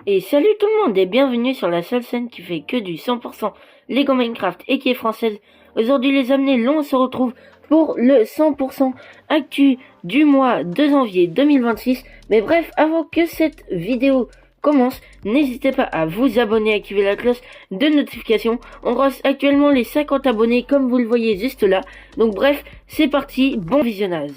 Et salut tout le monde et bienvenue sur la seule chaîne qui fait que du 100% Lego Minecraft et qui est française. Aujourd'hui les amis, l'on se retrouve pour le 100% actu du mois de janvier 2026. Mais bref, avant que cette vidéo commence, n'hésitez pas à vous abonner, activer la cloche de notification. On rose actuellement les 50 abonnés comme vous le voyez juste là. Donc bref, c'est parti, bon visionnage.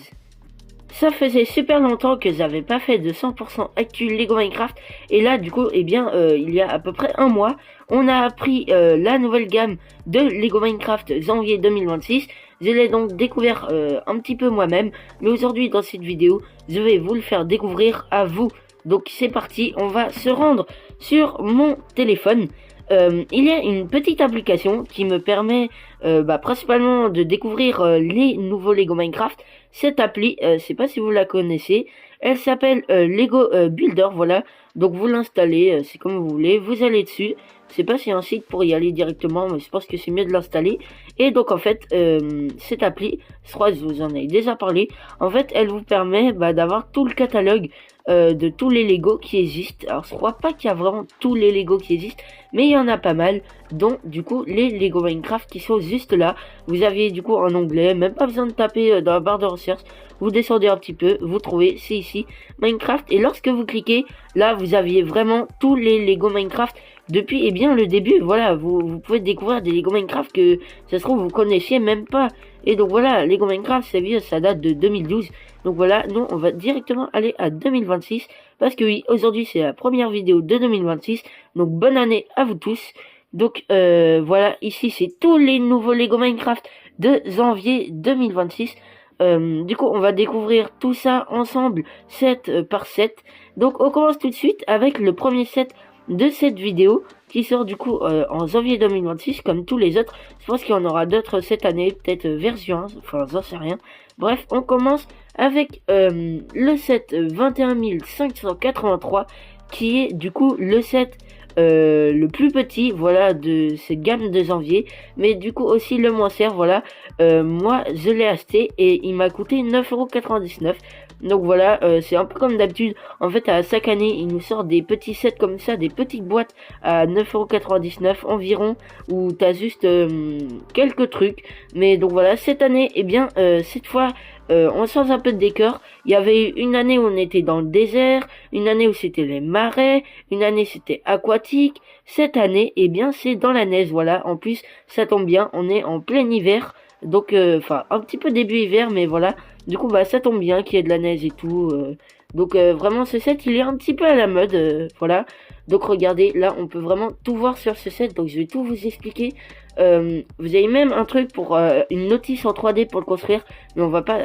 Ça faisait super longtemps que j'avais pas fait de 100% actu Lego Minecraft. Et là, du coup, il y a à peu près un mois, on a appris la nouvelle gamme de Lego Minecraft janvier 2026. Je l'ai donc découvert un petit peu moi-même. Mais aujourd'hui, dans cette vidéo, je vais vous le faire découvrir à vous. Donc c'est parti, on va se rendre sur mon téléphone. Il y a une petite application qui me permet principalement de découvrir les nouveaux Lego Minecraft. Cette appli, je sais pas si vous la connaissez, elle s'appelle Lego Builder, voilà. Donc vous l'installez, c'est comme vous voulez, vous allez dessus. Je sais pas s'il y a un site pour y aller directement, mais je pense que c'est mieux de l'installer. Et donc en fait, cette appli, je crois que je vous en ai déjà parlé, en fait elle vous permet d'avoir tout le catalogue de tous les Lego qui existent. Alors je crois pas qu'il y a vraiment tous les Lego qui existent, mais il y en a pas mal, dont du coup les Lego Minecraft qui sont juste là. Vous aviez du coup un onglet, même pas besoin de taper dans la barre de recherche, vous descendez un petit peu, vous trouvez, c'est ici, Minecraft, et lorsque vous cliquez, là vous aviez vraiment tous les Lego Minecraft depuis le début. Voilà, vous pouvez découvrir des Lego Minecraft que ça se trouve vous connaissiez même pas. Et donc voilà, Lego Minecraft c'est vieux, ça date de 2012. Donc voilà, nous on va directement aller à 2026 parce que oui, aujourd'hui c'est la première vidéo de 2026. Donc bonne année à vous tous. Donc voilà, ici c'est tous les nouveaux Lego Minecraft de janvier 2026. Du coup on va découvrir tout ça ensemble, set par set. Donc on commence tout de suite avec le premier set de cette vidéo qui sort du coup en janvier 2026 comme tous les autres. Je pense qu'il y en aura d'autres cette année, peut-être vers juin, enfin j'en sais rien. Bref, on commence avec le set 21 583 qui est du coup le set le plus petit, voilà, de cette gamme de janvier, mais du coup aussi le moins cher, voilà. Moi je l'ai acheté et il m'a coûté 9,99 €. Donc voilà, c'est un peu comme d'habitude. En fait, à chaque année, il nous sort des petits sets comme ça, des petites boîtes à 9,99 € environ, où t'as juste quelques trucs. Mais donc voilà, cette année, cette fois, on change un peu de décor. Il y avait eu une année où on était dans le désert, une année où c'était les marais, une année c'était aquatique. Cette année, c'est dans la neige, voilà. En plus, ça tombe bien, on est en plein hiver. Donc, un petit peu début hiver, mais voilà. Du coup, ça tombe bien qu'il y ait de la neige et tout. Donc, vraiment, ce set, il est un petit peu à la mode, voilà. Donc, regardez, là, on peut vraiment tout voir sur ce set. Donc, je vais tout vous expliquer. Vous avez même un truc pour une notice en 3D pour le construire, mais on va pas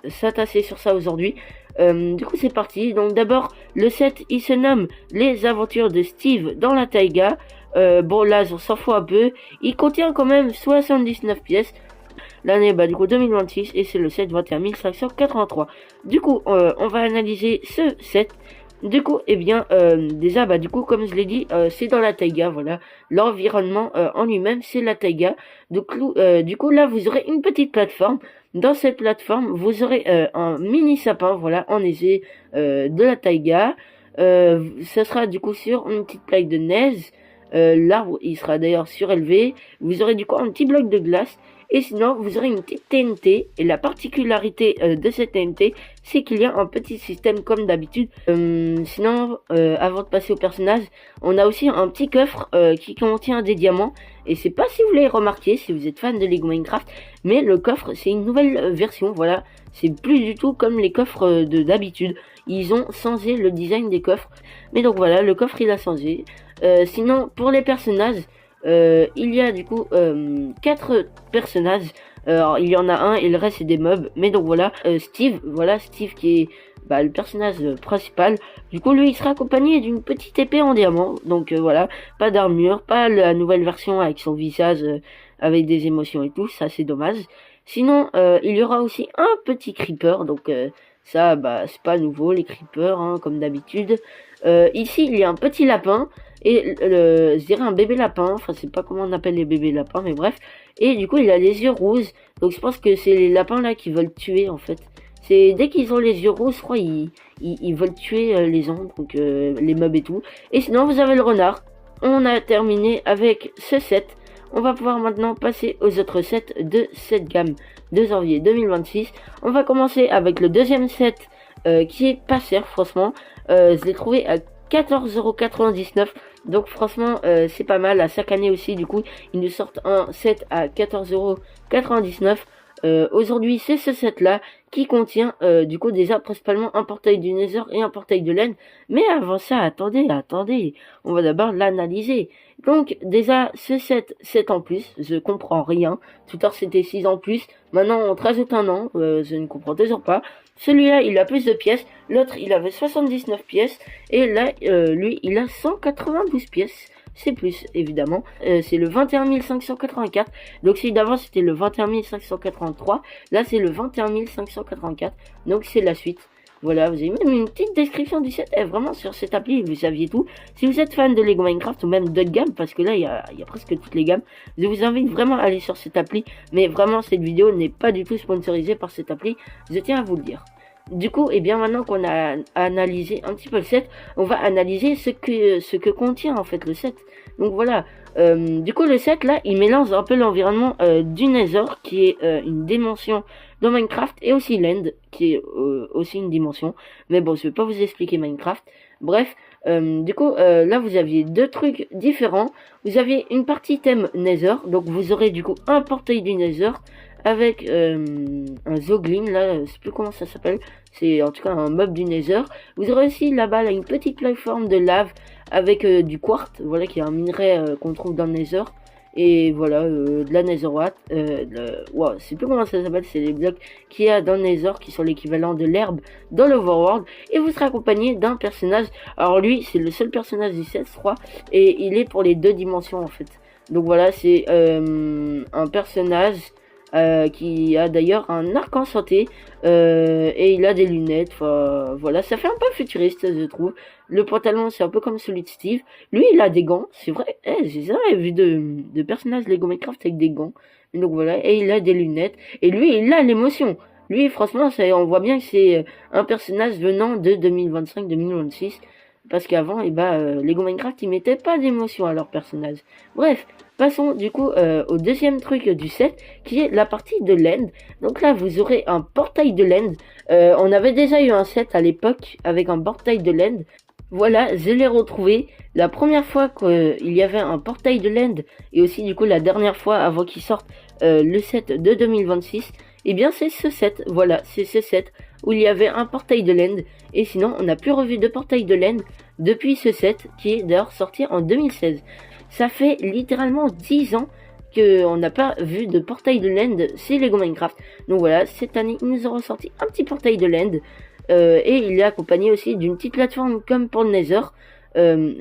s'attasser sur ça aujourd'hui. Du coup, c'est parti. Donc, d'abord, le set, il se nomme Les Aventures de Steve dans la taïga. Bon, là, on s'en fout un peu. Il contient quand même 79 pièces. L'année, du coup, 2026, et c'est le set 21 583. Du coup, on va analyser ce set. Du coup, déjà, du coup, comme je l'ai dit, c'est dans la taïga, voilà. L'environnement en lui-même, c'est la taïga. Du coup, là, vous aurez une petite plateforme. Dans cette plateforme, vous aurez un mini sapin, voilà, en essai de la taïga. Ça sera du coup sur une petite plaque de neige. L'arbre, il sera d'ailleurs surélevé. Vous aurez du coup un petit bloc de glace. Et sinon, vous aurez une petite TNT. Et la particularité de cette TNT, c'est qu'il y a un petit système comme d'habitude. Sinon, avant de passer au personnage, on a aussi un petit coffre qui contient des diamants. Et c'est pas si vous l'avez remarqué, si vous êtes fan de Lego Minecraft, mais le coffre, c'est une nouvelle version, voilà. C'est plus du tout comme les coffres de d'habitude. Ils ont changé le design des coffres. Mais donc voilà, le coffre, il a changé. Sinon, pour les personnages, il y a du coup 4 personnages. Alors il y en a un et le reste c'est des mobs. Mais donc voilà, Steve qui est le personnage principal. Du coup lui il sera accompagné d'une petite épée en diamant. Donc voilà, pas d'armure, pas la nouvelle version avec son visage avec des émotions et tout. Ça c'est dommage. Sinon il y aura aussi un petit creeper. Donc ça c'est pas nouveau les creepers hein, comme d'habitude. Ici il y a un petit lapin. Et je dirais un bébé lapin, enfin c'est pas comment on appelle les bébés lapins, mais bref. Et du coup il a les yeux rouges, donc je pense que c'est les lapins là qui veulent tuer en fait. C'est dès qu'ils ont les yeux roses, je crois, ils veulent tuer les gens, donc les mobs et tout. Et sinon, vous avez le renard. On a terminé avec ce set. On va pouvoir maintenant passer aux autres sets de cette gamme de janvier 2026. On va commencer avec le deuxième set qui est pas cher, franchement. Je l'ai trouvé à 14,99€. Donc franchement c'est pas mal. À chaque année aussi, du coup ils nous sortent un set à 14,99€. Aujourd'hui c'est ce set là qui contient du coup déjà principalement un portail du Nether et un portail de laine. Mais avant ça, attendez, on va d'abord l'analyser. Donc déjà ce set 7 en plus, je comprends rien. Tout à l'heure c'était 6 en plus, maintenant on te rajoute un an, je ne comprends toujours pas. Celui-là il a plus de pièces, l'autre il avait 79 pièces, et là lui il a 192 pièces. C'est plus évidemment, c'est le 21 584, donc celui d'avant c'était le 21 583, là c'est le 21 584, donc c'est la suite. Voilà, vous avez même une petite description du set, vraiment sur cette appli, vous saviez tout. Si vous êtes fan de Lego Minecraft ou même d'autres gammes, parce que là il y a presque toutes les gammes, je vous invite vraiment à aller sur cette appli, mais vraiment cette vidéo n'est pas du tout sponsorisée par cette appli, je tiens à vous le dire. Du coup, et bien maintenant qu'on a analysé un petit peu le set, on va analyser ce que contient en fait le set. Donc voilà, du coup le set là, il mélange un peu l'environnement du Nether, qui est une dimension dans Minecraft, et aussi l'End, qui est aussi une dimension. Mais bon, je vais pas vous expliquer Minecraft. Bref, du coup là vous aviez deux trucs différents. Vous aviez une partie thème Nether, donc vous aurez du coup un portail du Nether avec un Zoglin, là, je sais plus comment ça s'appelle, c'est en tout cas un mob du Nether. Vous aurez aussi là-bas là, une petite plateforme de lave avec du quartz, voilà, qui est un minerai qu'on trouve dans le Nether. Et voilà, de la Netherite, wow, je sais plus comment ça s'appelle, c'est les blocs qu'il y a dans le Nether qui sont l'équivalent de l'herbe dans l'Overworld. Et vous serez accompagné d'un personnage, alors lui c'est le seul personnage du set, je crois, et il est pour les deux dimensions en fait. Donc voilà, c'est un personnage qui a d'ailleurs un arc enchanté et il a des lunettes. Enfin voilà, ça fait un peu futuriste je trouve. Le pantalon c'est un peu comme celui de Steve. Lui il a des gants, c'est vrai. J'ai jamais vu de personnage Lego Minecraft avec des gants. Donc voilà, et il a des lunettes. Et lui il a l'émotion. Lui franchement on voit bien que c'est un personnage venant de 2025-2026. Parce qu'avant, Lego Minecraft, ils mettaient pas d'émotion à leur personnage. Bref, passons du coup au deuxième truc du set, qui est la partie de l'End. Donc là, vous aurez un portail de l'End. On avait déjà eu un set à l'époque avec un portail de l'End. Voilà, je l'ai retrouvé. La première fois qu'il y avait un portail de l'End, et aussi du coup la dernière fois avant qu'il sorte le set de 2026, et bien c'est ce set, voilà, c'est ce set où il y avait un portail de l'End, et sinon on n'a plus revu de portail de l'End depuis ce set qui est d'ailleurs sorti en 2016. Ça fait littéralement 10 ans qu'on n'a pas vu de portail de l'End chez Lego Minecraft. Donc voilà, cette année ils nous auront sorti un petit portail de l'End, et il est accompagné aussi d'une petite plateforme comme pour le Nether.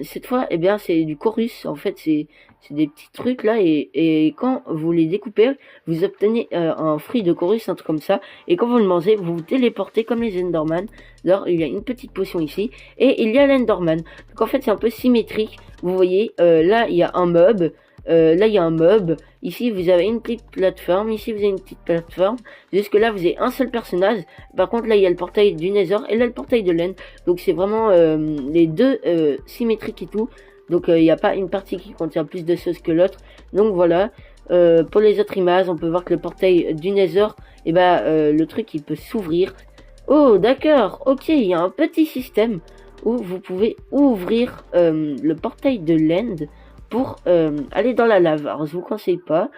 Cette fois, eh bien, c'est du chorus. En fait, c'est des petits trucs là, et quand vous les découpez, vous obtenez un fruit de chorus, un truc comme ça. Et quand vous le mangez, vous vous téléportez comme les Enderman. Alors, il y a une petite potion ici, et il y a l'Enderman. Donc en fait, c'est un peu symétrique. Vous voyez, là, il y a un mob. Là il y a un mob, ici vous avez une petite plateforme, ici vous avez une petite plateforme, jusque là vous avez un seul personnage. Par contre là il y a le portail du Nether et là le portail de l'End, donc c'est vraiment les deux symétriques et tout, donc il n'y a pas une partie qui contient plus de choses que l'autre. Donc voilà, pour les autres images on peut voir que le portail du Nether, le truc il peut s'ouvrir. Oh d'accord, ok, il y a un petit système où vous pouvez ouvrir le portail de l'End pour aller dans la lave. Alors je vous conseille pas.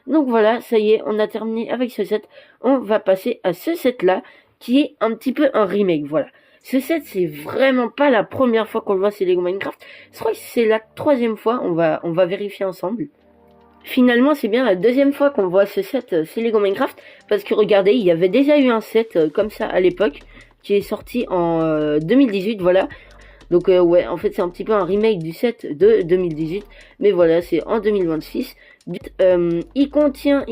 Donc voilà, ça y est, on a terminé avec ce set. On va passer à ce set là qui est un petit peu un remake. Voilà, ce set c'est vraiment pas la première fois qu'on le voit chez Lego Minecraft. Je crois que c'est la troisième fois. On va vérifier ensemble. Finalement c'est bien la deuxième fois qu'on voit ce set chez Lego Minecraft, parce que regardez, il y avait déjà eu un set comme ça à l'époque qui est sorti en 2018. Voilà. Donc ouais, en fait c'est un petit peu un remake du set de 2018, mais voilà, c'est en 2026. Il contient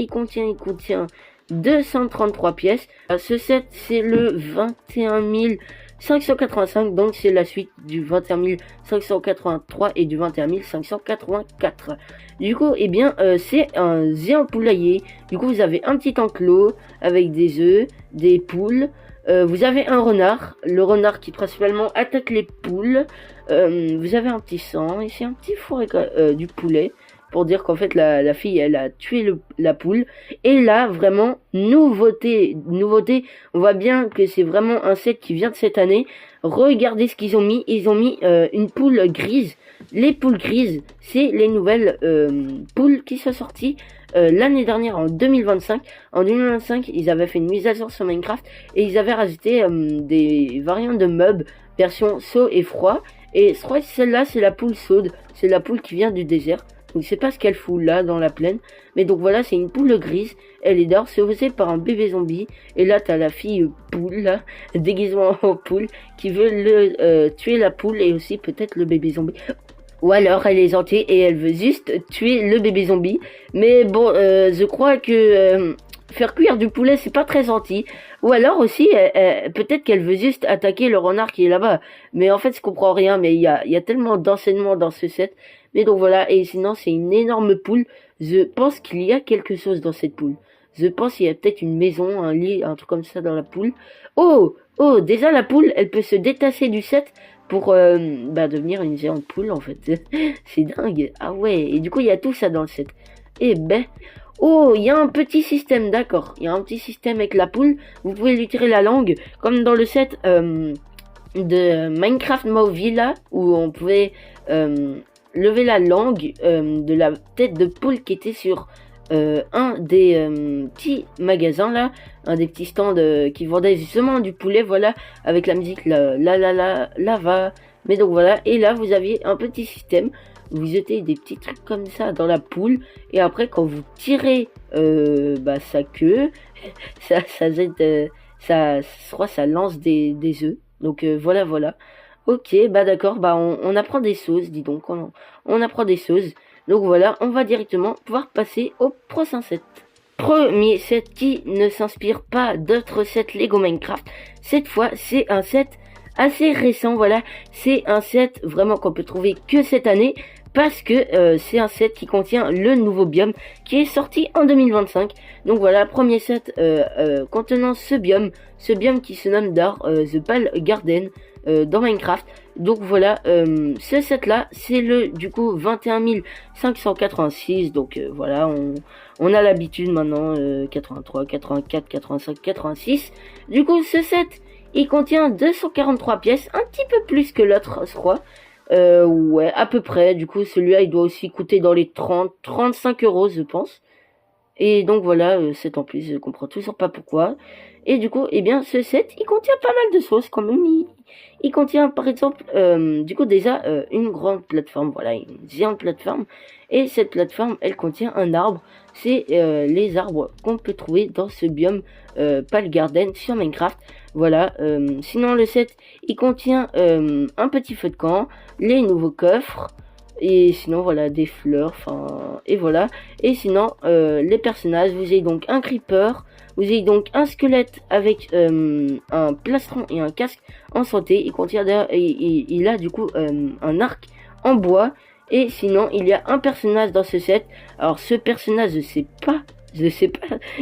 233 pièces. Ce set c'est le 21 585, donc c'est la suite du 21 583 et du 21 584. Du coup, eh bien, c'est un géant poulailler. Du coup, vous avez un petit enclos avec des œufs, des poules, Vous avez un renard, le renard qui principalement attaque les poules. Vous avez un petit sang, ici un petit four du poulet, pour dire qu'en fait la fille elle a tué la poule. Et là vraiment nouveauté, on voit bien que c'est vraiment un set qui vient de cette année. Regardez ce qu'ils ont mis, ils ont mis une poule grise. Les poules grises, c'est les nouvelles poules qui sont sorties l'année dernière en 2025. En 2025, ils avaient fait une mise à jour sur Minecraft et ils avaient rajouté des variantes de mobs version chaud et froid. Et je crois que celle-là, c'est la poule chaude, c'est la poule qui vient du désert. Donc je sais pas ce qu'elle fout là dans la plaine. Mais donc voilà, c'est une poule grise. Elle est dehors, sauvée par un bébé zombie. Et là, t'as la fille poule, là, déguisement en poule, qui veut tuer la poule et aussi peut-être le bébé zombie. Ou alors elle est gentille et elle veut juste tuer le bébé zombie. Mais bon, je crois que faire cuire du poulet, c'est pas très gentil. Ou alors aussi, peut-être qu'elle veut juste attaquer le renard qui est là-bas. Mais en fait, je comprends rien. Mais il y a tellement d'enseignements dans ce set. Mais donc voilà, et sinon, c'est une énorme poule. Je pense qu'il y a quelque chose dans cette poule. Je pense qu'il y a peut-être une maison, un lit, un truc comme ça dans la poule. Oh, déjà la poule, elle peut se détacher du set pour devenir une géante poule en fait. C'est dingue. Ah ouais, et du coup il y a tout ça dans le set. Et oh, il y a un petit système, d'accord. Il y a un petit système avec la poule. Vous pouvez lui tirer la langue, comme dans le set de Minecraft Mob Villa, où on pouvait lever la langue de la tête de poule qui était sur un des petits magasins là, un des petits stands qui vendait justement du poulet, voilà, avec la musique lava. Mais donc voilà, et là vous aviez un petit système, vous jetez des petits trucs comme ça dans la poule, et après quand vous tirez sa queue, ça jette, je crois ça lance des œufs. Donc voilà. Ok, d'accord, on apprend des choses, dis donc, on apprend des choses. Donc voilà, on va directement pouvoir passer au prochain set. Premier set qui ne s'inspire pas d'autres sets Lego Minecraft. Cette fois, c'est un set assez récent, voilà. C'est un set vraiment qu'on peut trouver que cette année, parce que c'est un set qui contient le nouveau biome qui est sorti en 2025. Donc voilà, premier set contenant ce biome qui se nomme The Pal Garden dans Minecraft. Donc voilà, ce set là c'est le du coup 21 586. Donc voilà, on a l'habitude maintenant, 83, 84, 85, 86. Du coup ce set il contient 243 pièces, un petit peu plus que l'autre je crois. Ouais, à peu près. Du coup celui-là il doit aussi coûter dans les 35 euros je pense. Et donc voilà, set en plus, je comprends toujours pas pourquoi. Et du coup, eh bien, ce set, il contient pas mal de choses quand même. Il contient par exemple, du coup déjà, une grande plateforme, voilà, une géante plateforme. Et cette plateforme, elle contient un arbre. C'est les arbres qu'on peut trouver dans ce biome Pal Garden sur Minecraft. Voilà, sinon le set, il contient un petit feu de camp, les nouveaux coffres. Et sinon voilà des fleurs, enfin et voilà. Et sinon les personnages, vous avez donc un creeper, vous avez donc un squelette avec un plastron et un casque en santé. Il contient il a du coup un arc en bois. Et sinon il y a un personnage dans ce set. Alors ce personnage je sais pas,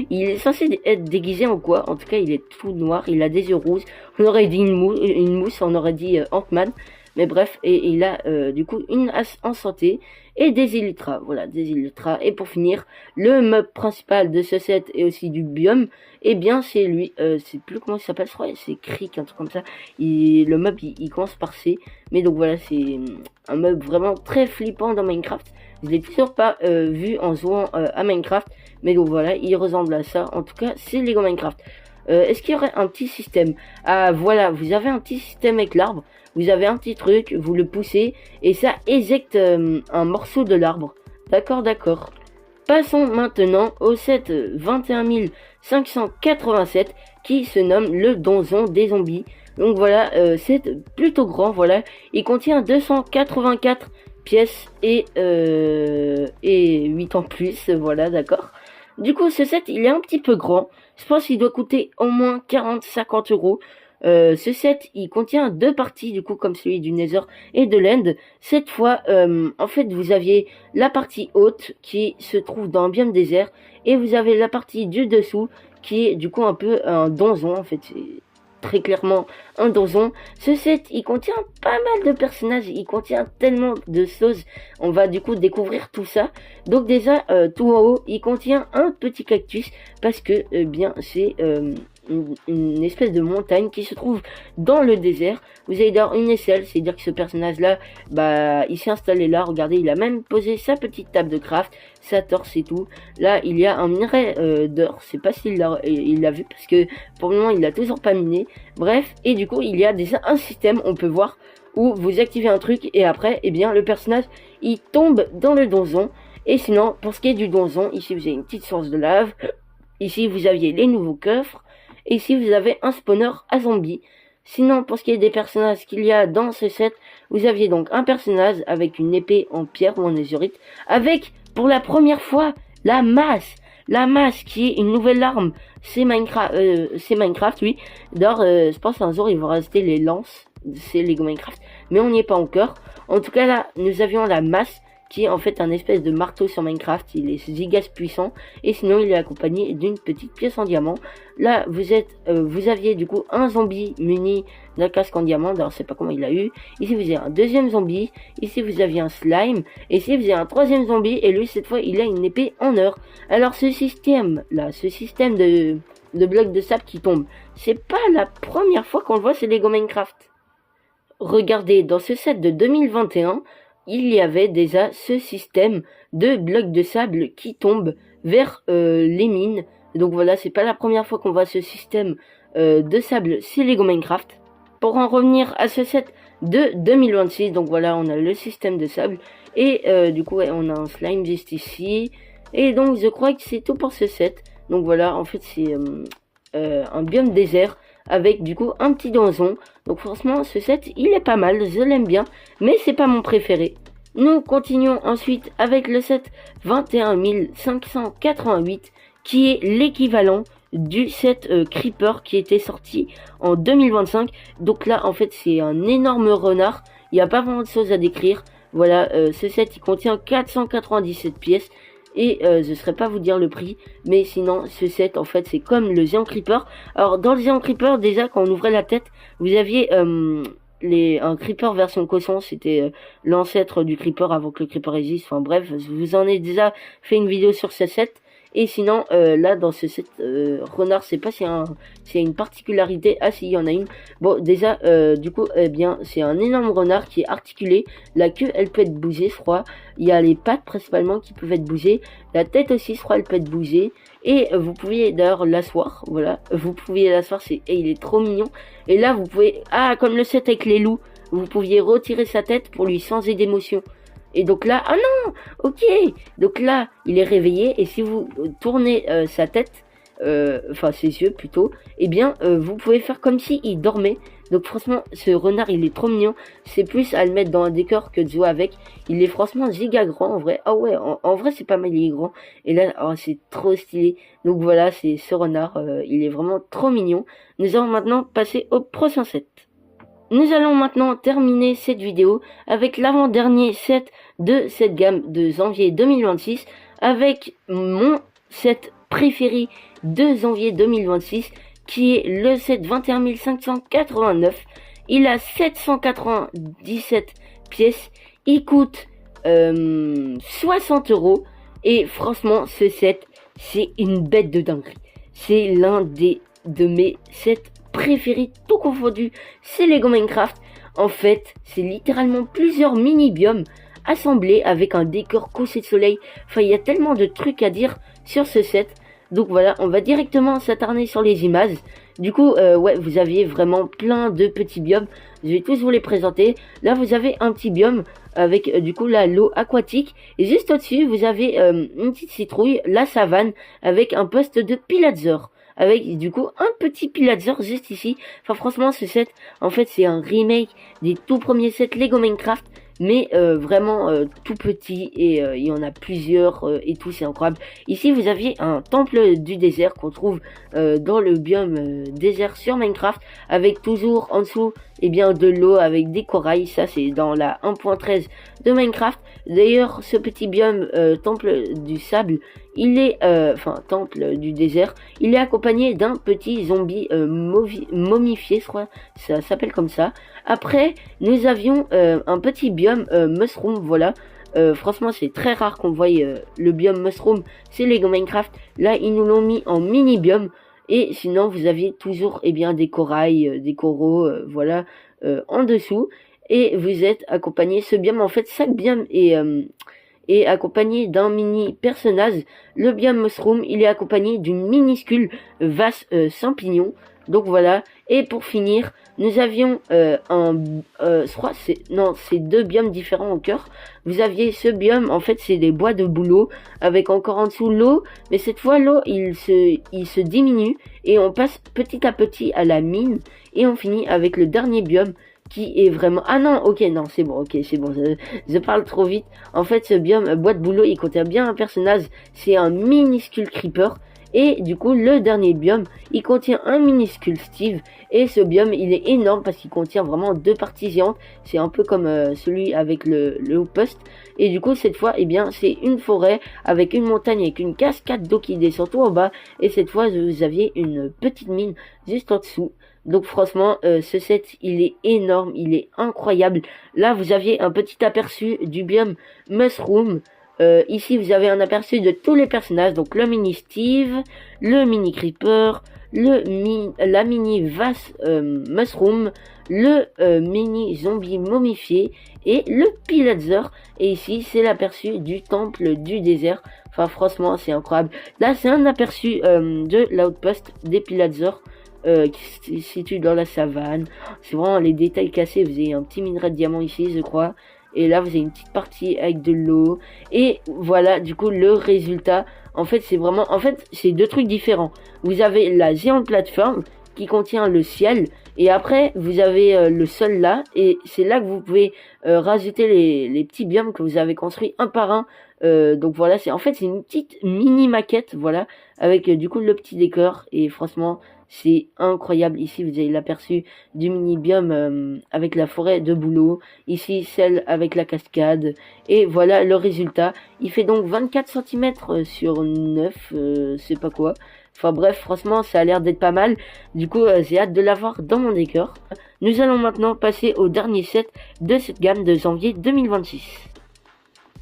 il est censé être déguisé en quoi. En tout cas il est tout noir, il a des yeux rouges. On aurait dit une mousse, on aurait dit Ant-Man. Mais bref, et il a du coup une as en santé et des elytras. Voilà, des elytras. Et pour finir, le mob principal de ce set et aussi du biome, eh bien c'est lui. C'est plus comment il s'appelle, je crois, c'est Crick, un truc comme ça. Le mob il commence par C. Mais donc voilà, c'est un mob vraiment très flippant dans Minecraft. Je l'ai toujours pas vu en jouant à Minecraft. Mais donc voilà, il ressemble à ça. En tout cas, c'est Lego Minecraft. Est-ce qu'il y aurait un petit système? Ah voilà, vous avez un petit système avec l'arbre. Vous avez un petit truc, vous le poussez et ça éjecte un morceau de l'arbre. D'accord. Passons maintenant au set 21 587 qui se nomme le donjon des zombies. Donc voilà, c'est plutôt grand, voilà. Il contient 284 pièces et 8 en plus, voilà, d'accord. Du coup, ce set, il est un petit peu grand. Je pense qu'il doit coûter au moins 40-50 euros. Ce set, il contient deux parties, du coup, comme celui du Nether et de l'End. Cette fois, en fait, vous aviez la partie haute qui se trouve dans un biome désert, et vous avez la partie du dessous qui est, du coup, un peu un donjon, en fait. très clairement un donjon. Ce set, il contient pas mal de personnages, il contient tellement de choses. On va du coup découvrir tout ça. Donc déjà, tout en haut, il contient un petit cactus parce que, bien, c'est une espèce de montagne qui se trouve dans le désert. Vous avez d'ailleurs une aisselle, c'est-à-dire que ce personnage-là, bah, il s'est installé là. Regardez, il a même posé sa petite table de craft, sa torse et tout. Là, il y a un minerai d'or. Je sais pas s'il l'a vu parce que pour le moment, il l'a toujours pas miné. Bref, et du coup, il y a déjà un système, on peut voir, où vous activez un truc et après, eh bien, le personnage, il tombe dans le donjon. Et sinon, pour ce qui est du donjon, ici, vous avez une petite source de lave. Ici, vous aviez les nouveaux coffres. Et ici, vous avez un spawner à zombies. Sinon, pour ce qui est des personnages qu'il y a dans ce set, vous aviez donc un personnage avec une épée en pierre ou en azurite, avec, pour la première fois, la masse. La masse qui est une nouvelle arme. C'est Minecraft, oui. D'ailleurs, je pense un jour, ils vont rajouter les lances. C'est Lego Minecraft. Mais on n'y est pas encore. En tout cas, là, nous avions la masse, qui est en fait un espèce de marteau sur Minecraft. Il est gigas puissant. Et sinon, il est accompagné d'une petite pièce en diamant. Là, vous aviez du coup un zombie muni d'un casque en diamant. Alors, je sais pas comment il l'a eu. Ici, vous avez un deuxième zombie. Ici, vous aviez un slime. Et ici, vous avez un troisième zombie. Et lui, cette fois, il a une épée en or. Alors, ce système de blocs de sable qui tombent, c'est pas la première fois qu'on le voit, c'est Lego Minecraft. Regardez, dans ce set de 2021, il y avait déjà ce système de blocs de sable qui tombent vers les mines. Donc voilà, c'est pas la première fois qu'on voit ce système de sable, c'est Lego Minecraft. Pour en revenir à ce set de 2026, donc voilà, on a le système de sable. Et du coup, ouais, on a un slime juste ici. Et donc, je crois que c'est tout pour ce set. Donc voilà, en fait, c'est un biome désert avec du coup un petit donjon. Donc franchement, ce set, il est pas mal, je l'aime bien, mais c'est pas mon préféré. Nous continuons ensuite avec le set 21 588, qui est l'équivalent du set Creeper qui était sorti en 2025. Donc là, en fait, c'est un énorme renard. Il n'y a pas vraiment de choses à décrire. Voilà, ce set, il contient 497 pièces. Et je ne saurais pas vous dire le prix, mais sinon ce set en fait c'est comme le Géant Creeper. Alors dans le Géant Creeper, déjà quand on ouvrait la tête, vous aviez un Creeper version cochon, c'était l'ancêtre du Creeper avant que le Creeper existe. Enfin bref, je vous en ai déjà fait une vidéo sur ce set. Et sinon, là, dans ce set, renard, je sais pas s'il y a une particularité. Ah, si, il y en a une. Bon, déjà, du coup, eh bien, c'est un énorme renard qui est articulé. La queue, elle peut être bougée, je crois. Il y a les pattes, principalement, qui peuvent être bougées. La tête aussi, je crois, elle peut être bougée. Et vous pouviez, d'ailleurs, l'asseoir. Voilà. Vous pouviez l'asseoir, et il est trop mignon. Et là, vous pouvez... Ah, comme le set avec les loups. Vous pouviez retirer sa tête pour lui changer d'émotion. Et donc là, ah non, ok, donc là, il est réveillé, et si vous tournez sa tête, enfin ses yeux plutôt, eh bien, vous pouvez faire comme si il dormait. Donc franchement, ce renard, il est trop mignon, c'est plus à le mettre dans un décor que de jouer avec. Il est franchement giga grand, en vrai. Ah ouais, en vrai, c'est pas mal, il est grand. Et là, oh, c'est trop stylé. Donc voilà, c'est ce renard, il est vraiment trop mignon. Nous allons maintenant passer au prochain set. Nous allons maintenant terminer cette vidéo avec l'avant-dernier set de cette gamme de janvier 2026 avec mon set préféré de janvier 2026 qui est le set 21 589. Il a 797 pièces, il coûte 60 € et franchement ce set c'est une bête de dinguerie. C'est l'un de mes sets préféré tout confondu, c'est Lego Minecraft. En fait, c'est littéralement plusieurs mini-biomes assemblés avec un décor couché de soleil. Enfin, il y a tellement de trucs à dire sur ce set. Donc voilà, on va directement s'attarder sur les images. Du coup, ouais, vous aviez vraiment plein de petits biomes. Je vais tous vous les présenter. Là, vous avez un petit biome avec du coup là l'eau aquatique. Et juste au-dessus, vous avez une petite citrouille, la savane, avec un poste de pillager. Avec du coup un petit pillager juste ici. Enfin franchement ce set en fait c'est un remake des tout premiers sets Lego Minecraft, mais vraiment tout petit, et il y en a plusieurs et tout, c'est incroyable. Ici vous aviez un temple du désert qu'on trouve dans le biome désert sur Minecraft, avec toujours en dessous et bien de l'eau avec des corails. Ça c'est dans la 1.13 de Minecraft. D'ailleurs ce petit biome temple du sable il est, temple du désert, il est accompagné d'un petit zombie momifié, je crois, ça s'appelle comme ça. Après, nous avions un petit biome mushroom, voilà. Franchement, c'est très rare qu'on voie le biome mushroom, c'est Lego Minecraft. Là, ils nous l'ont mis en mini biome. Et sinon, vous aviez toujours des corails, des coraux, voilà, en dessous. Et vous êtes accompagné, ce biome, en fait, chaque biome est accompagné d'un mini personnage. Le biome mushroom, il est accompagné d'une minuscule vase champignon. Donc voilà. Et pour finir, nous avions je crois c'est deux biomes différents au cœur. Vous aviez ce biome, en fait c'est des bois de bouleau avec encore en dessous l'eau, mais cette fois l'eau il se diminue et on passe petit à petit à la mine et on finit avec le dernier biome qui est vraiment... Ah non, ok, non, c'est bon, je parle trop vite. En fait, ce biome bois de bouleau, il contient bien un personnage, c'est un minuscule creeper. Et du coup, le dernier biome, il contient un minuscule Steve. Et ce biome, il est énorme parce qu'il contient vraiment deux parties géantes. C'est un peu comme celui avec le outpost. Et du coup, cette fois, c'est une forêt avec une montagne avec une cascade d'eau qui descend tout en bas. Et cette fois, vous aviez une petite mine juste en dessous. Donc franchement, ce set, il est énorme, il est incroyable. Là, vous aviez un petit aperçu du biome Mushroom. Ici, vous avez un aperçu de tous les personnages. Donc le mini Steve, le mini Creeper, la mini Vase Mushroom, le mini Zombie momifié et le Pillager. Et ici, c'est l'aperçu du temple du désert. Enfin, franchement, c'est incroyable. Là, c'est un aperçu de l'outpost des Pillagers. Qui se situe dans la savane. C'est vraiment les détails cassés. Vous avez un petit minerai de diamant ici, je crois. Et là, vous avez une petite partie avec de l'eau. Et voilà, du coup, le résultat. En fait, c'est vraiment... En fait, c'est deux trucs différents. Vous avez la géante plateforme qui contient le ciel. Et après, vous avez le sol là. Et c'est là que vous pouvez rajouter les petits biomes que vous avez construits un par un. Donc voilà, c'est une petite mini maquette, voilà, avec du coup le petit décor. Et franchement... c'est incroyable. Ici, vous avez l'aperçu du mini-biome avec la forêt de bouleau. Ici, celle avec la cascade. Et voilà le résultat. Il fait donc 24 cm sur 9, c'est pas quoi. Enfin bref, franchement, ça a l'air d'être pas mal. Du coup, j'ai hâte de l'avoir dans mon décor. Nous allons maintenant passer au dernier set de cette gamme de janvier 2026.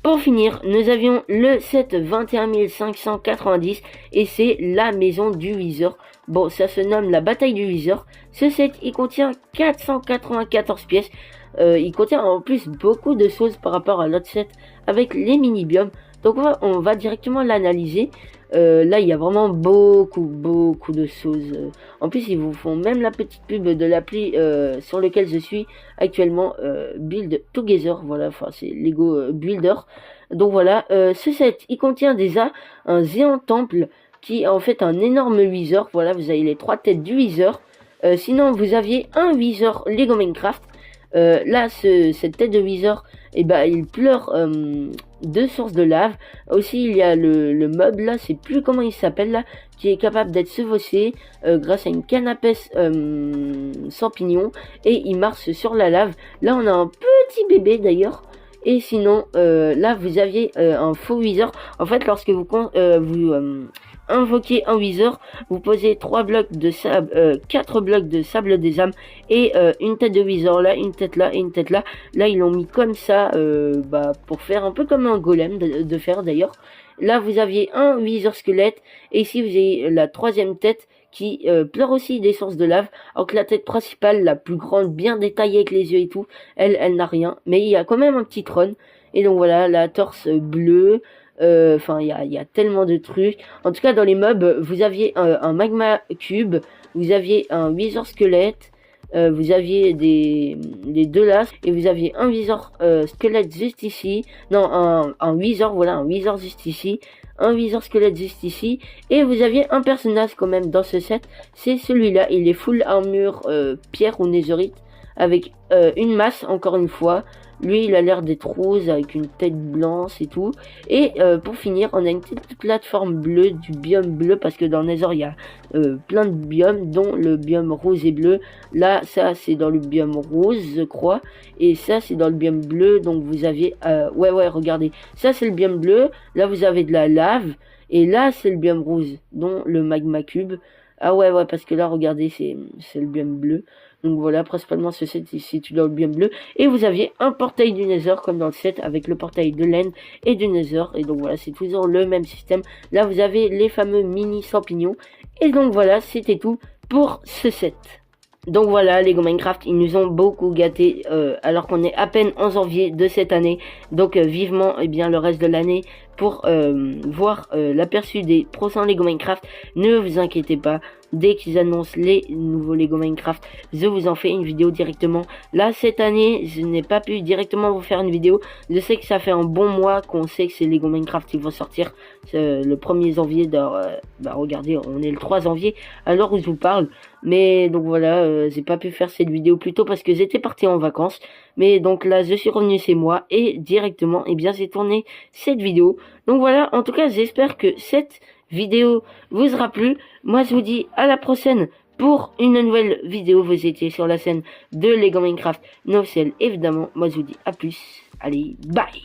Pour finir, nous avions le set 21 590 et c'est la maison du Wither. Bon, ça se nomme la bataille du Wither. Ce set, il contient 494 pièces. Il contient en plus beaucoup de choses par rapport à l'autre set avec les mini-biomes. Donc on va directement l'analyser. Là, il y a vraiment beaucoup de choses. En plus, ils vous font même la petite pub de l'appli sur lequel je suis actuellement, Build Together. Voilà, enfin, c'est Lego Builder. Donc voilà, ce set, il contient déjà un géant temple qui est en fait un énorme Wither. Voilà, vous avez les 3 têtes du Wither. Sinon, vous aviez un Wither Lego Minecraft. Là, cette tête de Wither, il pleure 2 sources de lave. Aussi, il y a le mob là, c'est plus comment il s'appelle là, qui est capable d'être chevauché grâce à une canne à pêche champignon et il marche sur la lave. Là, on a un petit bébé d'ailleurs. Et sinon, là, vous aviez un faux Wither. En fait, lorsque vous invoquez un Wither, vous posez 3 blocs de sable, 4 blocs de sable des âmes et une tête de Wither là, une tête là et une tête là. Là, ils l'ont mis comme ça pour faire un peu comme un golem de fer d'ailleurs. Là, vous aviez un Wither squelette et ici, vous avez la 3e tête qui pleure aussi des sources de lave, alors que la tête principale, la plus grande, bien détaillée avec les yeux et tout, elle n'a rien, mais il y a quand même un petit trône. Et donc voilà, la torse bleue. Enfin, il y a tellement de trucs. En tout cas, dans les mobs, vous aviez un magma cube, vous aviez un Wither squelette, vous aviez des 2 lasses, et vous aviez un Wither squelette juste ici. Non, un Wither, voilà, un Wither juste ici. Un Wither squelette juste ici. Et vous aviez un personnage quand même dans ce set. C'est celui-là, il est full armure pierre ou netherite, avec une masse, encore une fois. Lui, il a l'air d'être rose avec une tête blanche et tout. Et pour finir, on a une petite plateforme bleue, du biome bleu, parce que dans Nether, il y a plein de biomes, dont le biome rose et bleu. Là, ça, c'est dans le biome rose, je crois. Et ça, c'est dans le biome bleu. Donc, vous aviez... ouais, regardez. Ça, c'est le biome bleu. Là, vous avez de la lave. Et là, c'est le biome rouge, dont le magma cube. Ah ouais, parce que là, regardez, c'est le biome bleu. Donc voilà, principalement ce set ici, tu dans le biome bleu. Et vous aviez un portail du Nether, comme dans le set, avec le portail de l'End et du Nether. Et donc voilà, c'est toujours le même système. Là, vous avez les fameux mini champignons. Et donc voilà, c'était tout pour ce set. Donc voilà, Lego Minecraft, ils nous ont beaucoup gâtés alors qu'on est à peine en janvier de cette année. Donc vivement le reste de l'année pour voir l'aperçu des prochains Lego Minecraft. Ne vous inquiétez pas, dès qu'ils annoncent les nouveaux Lego Minecraft, je vous en fais une vidéo directement. Là, cette année, je n'ai pas pu directement vous faire une vidéo. Je sais que ça fait un bon mois qu'on sait que c'est Lego Minecraft qui vont sortir le 1er janvier. Regardez, on est le 3 janvier à l'heure où je vous parle. Mais donc voilà, j'ai pas pu faire cette vidéo plus tôt parce que j'étais parti en vacances. Mais donc là, je suis revenu chez moi et directement, j'ai tourné cette vidéo. Donc voilà, en tout cas, j'espère que cette vidéo vous aura plu. Moi, je vous dis à la prochaine pour une nouvelle vidéo. Vous étiez sur la scène de Lego Minecraft Novcel, évidemment. Moi, je vous dis à plus. Allez, bye!